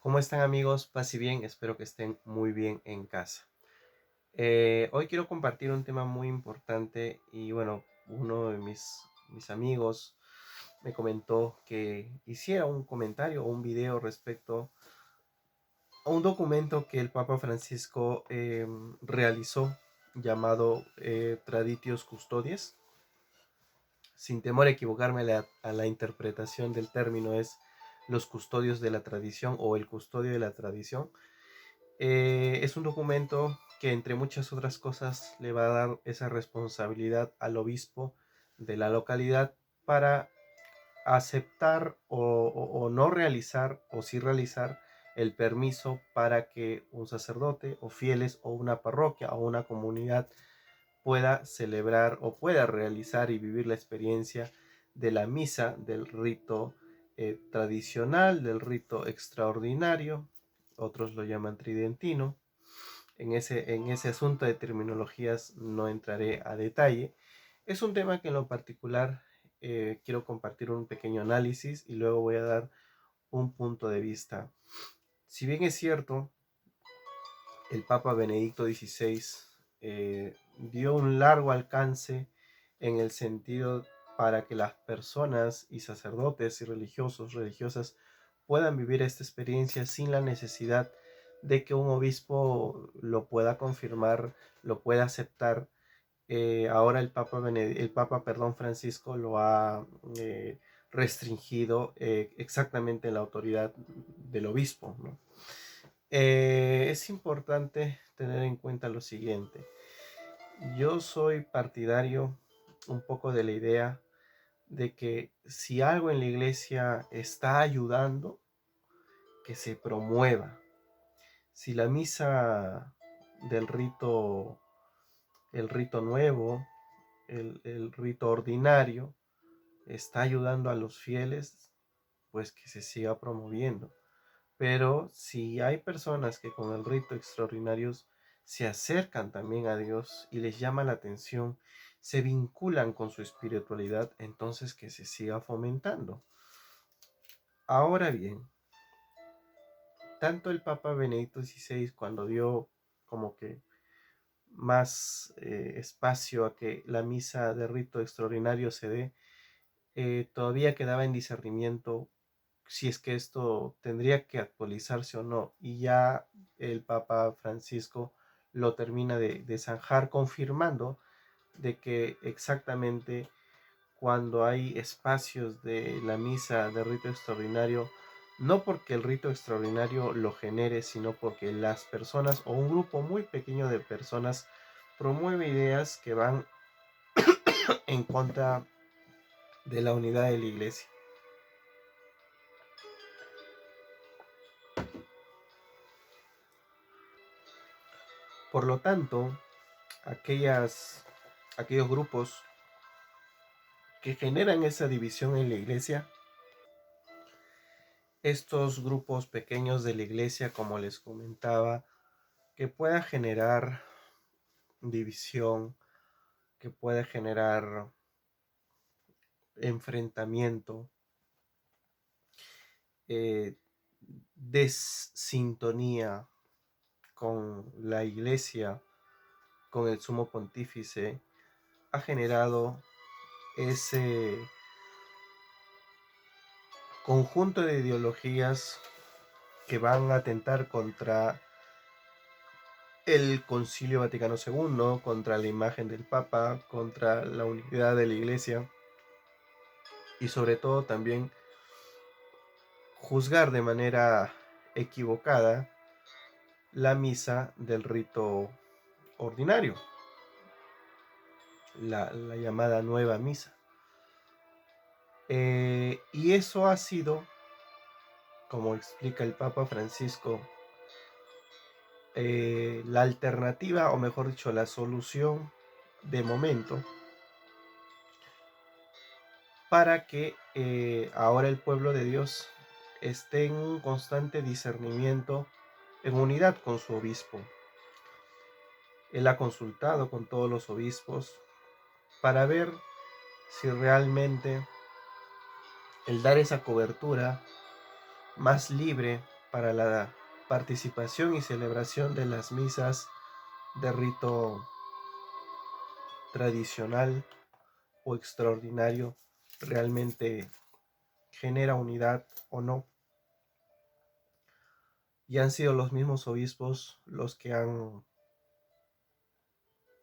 ¿Cómo están amigos? Paz y bien, espero que estén muy bien en casa. Hoy quiero compartir un tema muy importante y bueno, uno de mis amigos me comentó que hiciera un comentario o un video respecto a un documento que el Papa Francisco realizó llamado Traditios Custodies. Sin temor a equivocarme a la interpretación del término es los custodios de la tradición o el custodio de la tradición. Es un documento que, entre muchas otras cosas, le va a dar esa responsabilidad al obispo de la localidad para aceptar o no realizar o sí realizar el permiso para que un sacerdote o fieles o una parroquia o una comunidad pueda celebrar o pueda realizar y vivir la experiencia de la misa, del rito tradicional, del rito extraordinario, otros lo llaman tridentino. En ese asunto de terminologías no entraré a detalle. Es un tema que en lo particular quiero compartir un pequeño análisis y luego voy a dar un punto de vista. Si bien es cierto, el Papa Benedicto XVI dio un largo alcance en el sentido para que las personas y sacerdotes y religiosos, religiosas puedan vivir esta experiencia sin la necesidad de que un obispo lo pueda confirmar, lo pueda aceptar. Ahora el Papa Francisco lo ha restringido exactamente en la autoridad del obispo, ¿no? Es importante tener en cuenta lo siguiente. Yo soy partidario un poco de la idea de que si algo en la iglesia está ayudando, que se promueva. Si la misa del rito, el rito nuevo, el rito ordinario, está ayudando a los fieles, pues que se siga promoviendo. Pero si hay personas que con el rito extraordinarios se acercan también a Dios y les llama la atención, se vinculan con su espiritualidad, entonces que se siga fomentando. Ahora bien, tanto el Papa Benedicto XVI, cuando dio como que más espacio a que la misa de rito extraordinario se dé, todavía quedaba en discernimiento si es que esto tendría que actualizarse o no. Y ya el Papa Francisco lo termina de zanjar, confirmando de que exactamente cuando hay espacios de la misa de rito extraordinario, no porque el rito extraordinario lo genere, sino porque las personas o un grupo muy pequeño de personas promueve ideas que van en contra de la unidad de la iglesia. Por lo tanto, aquellos grupos que generan esa división en la iglesia, estos grupos pequeños de la iglesia, como les comentaba, que pueda generar división, que pueda generar enfrentamiento, eh, desintonía con la iglesia, con el sumo pontífice, ha generado ese conjunto de ideologías que van a atentar contra el Concilio Vaticano II, contra la imagen del Papa, contra la unidad de la Iglesia y sobre todo también juzgar de manera equivocada la misa del rito ordinario, la llamada nueva misa. Y eso ha sido, como explica el Papa Francisco, la alternativa, o mejor dicho, la solución de momento para que ahora el pueblo de Dios esté en un constante discernimiento, en unidad con su obispo. Él ha consultado con todos los obispos para ver si realmente el dar esa cobertura más libre para la participación y celebración de las misas de rito tradicional o extraordinario realmente genera unidad o no. Y han sido los mismos obispos los que han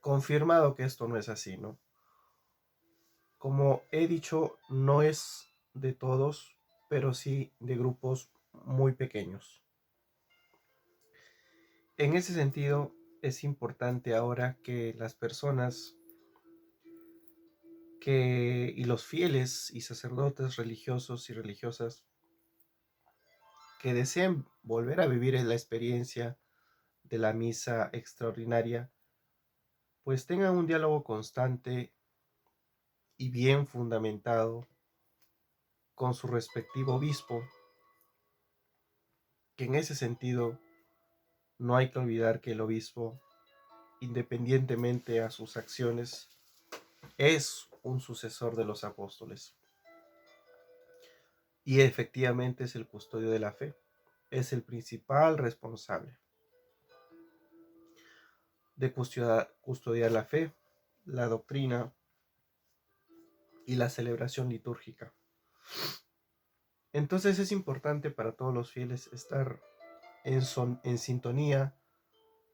confirmado que esto no es así, ¿no? Como he dicho, no es de todos, pero sí de grupos muy pequeños. En ese sentido, es importante ahora que las personas y los fieles y sacerdotes religiosos y religiosas que deseen volver a vivir la experiencia de la misa extraordinaria, pues tengan un diálogo constante y bien fundamentado con su respectivo obispo, que en ese sentido no hay que olvidar que el obispo, independientemente a sus acciones, es un sucesor de los apóstoles y efectivamente es el custodio de la fe, es el principal responsable de custodiar la fe, la doctrina y la celebración litúrgica. Entonces es importante para todos los fieles estar en sintonía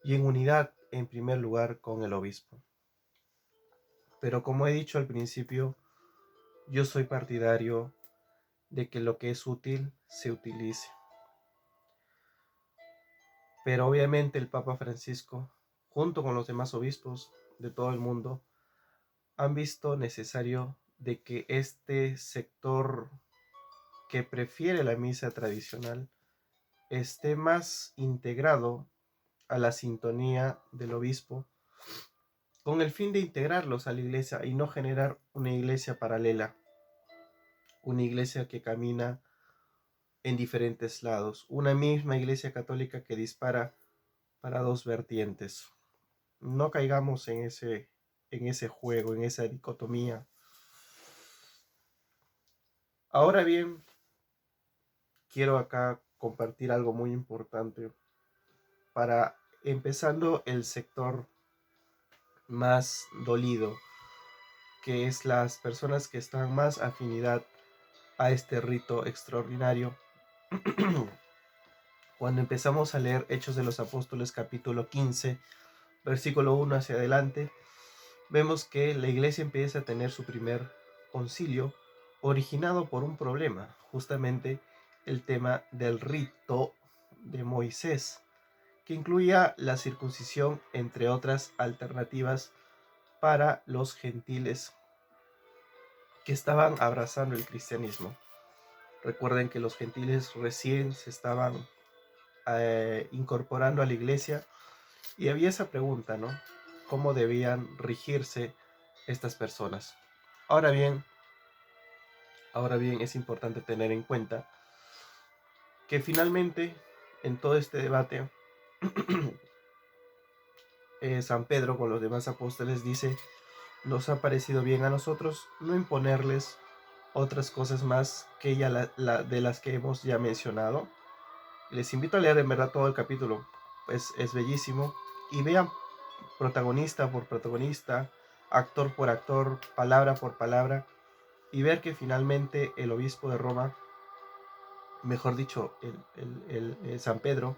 y en unidad en primer lugar con el obispo. Pero como he dicho al principio, yo soy partidario de que lo que es útil se utilice. Pero obviamente el Papa Francisco, junto con los demás obispos de todo el mundo, han visto necesario de que este sector que prefiere la misa tradicional esté más integrado a la sintonía del obispo, con el fin de integrarlos a la iglesia y no generar una iglesia paralela, una iglesia que camina en diferentes lados, una misma iglesia católica que dispara para dos vertientes. No caigamos en ese juego, en esa dicotomía. Ahora bien, quiero acá compartir algo muy importante para empezando el sector más dolido, que es las personas que están más afinidad a este rito extraordinario. Cuando empezamos a leer Hechos de los Apóstoles capítulo 15, versículo 1 hacia adelante, vemos que la iglesia empieza a tener su primer concilio originado por un problema, justamente el tema del rito de Moisés, que incluía la circuncisión, entre otras alternativas para los gentiles que estaban abrazando el cristianismo. Recuerden que los gentiles recién se estaban incorporando a la iglesia y había esa pregunta, ¿no? ¿Cómo debían regirse estas personas? Ahora bien, es importante tener en cuenta que finalmente en todo este debate San Pedro con los demás apóstoles dice: nos ha parecido bien a nosotros no imponerles otras cosas más que ya de las que hemos ya mencionado. Les invito a leer en verdad todo el capítulo, pues es bellísimo, y vean protagonista por protagonista, actor por actor, palabra por palabra, y ver que finalmente el obispo de Roma, mejor dicho, el San Pedro,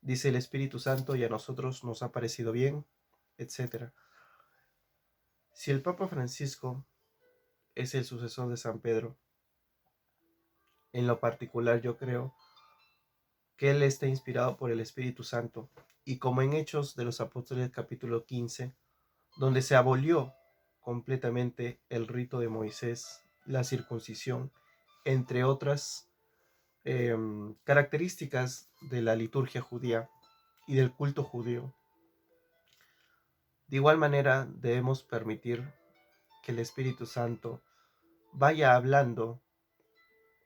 dice: el Espíritu Santo y a nosotros nos ha parecido bien, etc. Si el Papa Francisco es el sucesor de San Pedro, en lo particular yo creo que él está inspirado por el Espíritu Santo, y como en Hechos de los Apóstoles capítulo 15, donde se abolió completamente el rito de Moisés, la circuncisión, entre otras características de la liturgia judía y del culto judío. De igual manera debemos permitir que el Espíritu Santo vaya hablando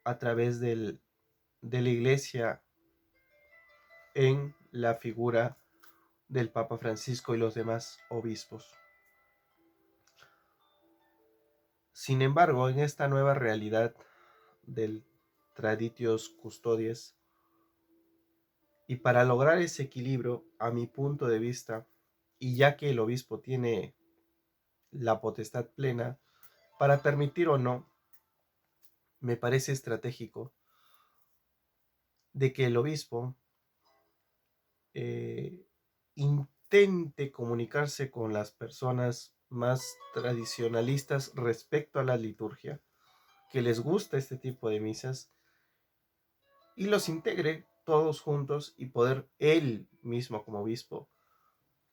a través de la iglesia en la figura del Papa Francisco y los demás obispos. Sin embargo, en esta nueva realidad del Traditios Custodes, Y para lograr ese equilibrio, a mi punto de vista, y ya que el obispo tiene la potestad plena para permitir o no, me parece estratégico de que el obispo eh, intente comunicarse con las personas más tradicionalistas respecto a la liturgia, que les gusta este tipo de misas, y los integre todos juntos y poder él mismo como obispo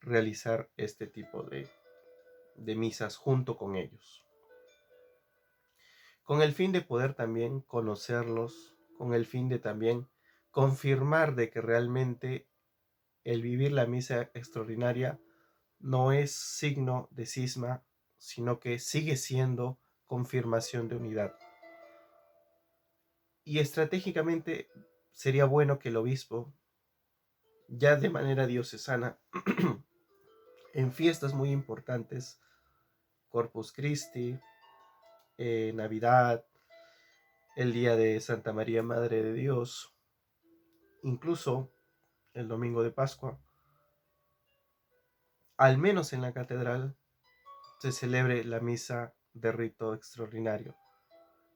realizar este tipo de misas junto con ellos, con el fin de poder también conocerlos, con el fin de también confirmar de que realmente el vivir la misa extraordinaria no es signo de cisma, sino que sigue siendo confirmación de unidad. Y estratégicamente sería bueno que el obispo, ya de manera diocesana, en fiestas muy importantes, Corpus Christi, Navidad, el día de Santa María Madre de Dios, incluso el domingo de Pascua, al menos en la catedral, se celebre la misa de rito extraordinario,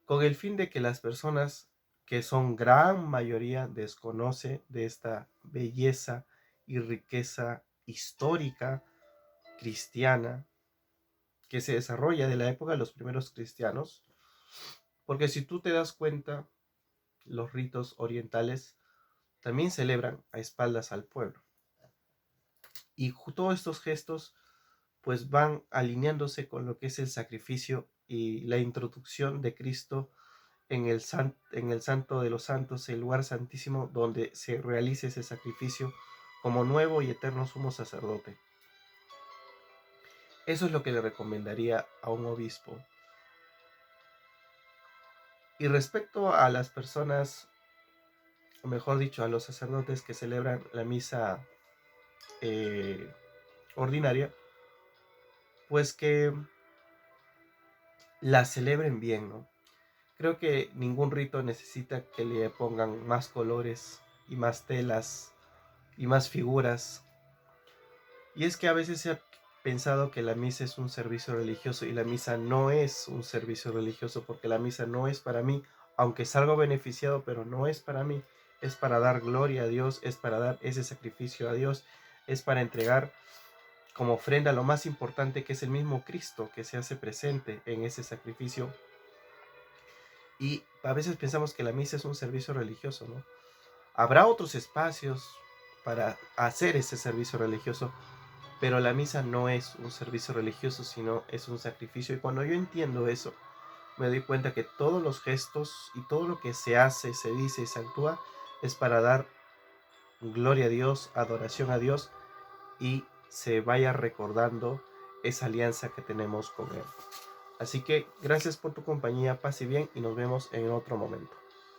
con el fin de que las personas, que son gran mayoría, desconoce de esta belleza y riqueza histórica cristiana que se desarrolla de la época de los primeros cristianos, porque si tú te das cuenta, los ritos orientales también celebran a espaldas al pueblo. Y todos estos gestos pues van alineándose con lo que es el sacrificio y la introducción de Cristo en el Santo de los Santos, el lugar santísimo donde se realice ese sacrificio como nuevo y eterno sumo sacerdote. Eso es lo que le recomendaría a un obispo. Y respecto a las personas, o mejor dicho, a los sacerdotes que celebran la misa ordinaria, pues que la celebren bien, ¿no? Creo que ningún rito necesita que le pongan más colores y más telas y más figuras. Y es que a veces se ha pensado que la misa es un servicio religioso, y la misa no es un servicio religioso, porque la misa no es para mí, aunque salgo beneficiado, pero no es para mí. Es para dar gloria a Dios, es para dar ese sacrificio a Dios, es para entregar como ofrenda lo más importante, que es el mismo Cristo que se hace presente en ese sacrificio. Y a veces pensamos que la misa es un servicio religioso, ¿no? Habrá otros espacios para hacer ese servicio religioso, pero la misa no es un servicio religioso, sino es un sacrificio. Y cuando yo entiendo eso, me doy cuenta que todos los gestos y todo lo que se hace, se dice y se actúa es para dar gloria a Dios, adoración a Dios, y se vaya recordando esa alianza que tenemos con Él. Así que gracias por tu compañía, paz y bien, y nos vemos en otro momento.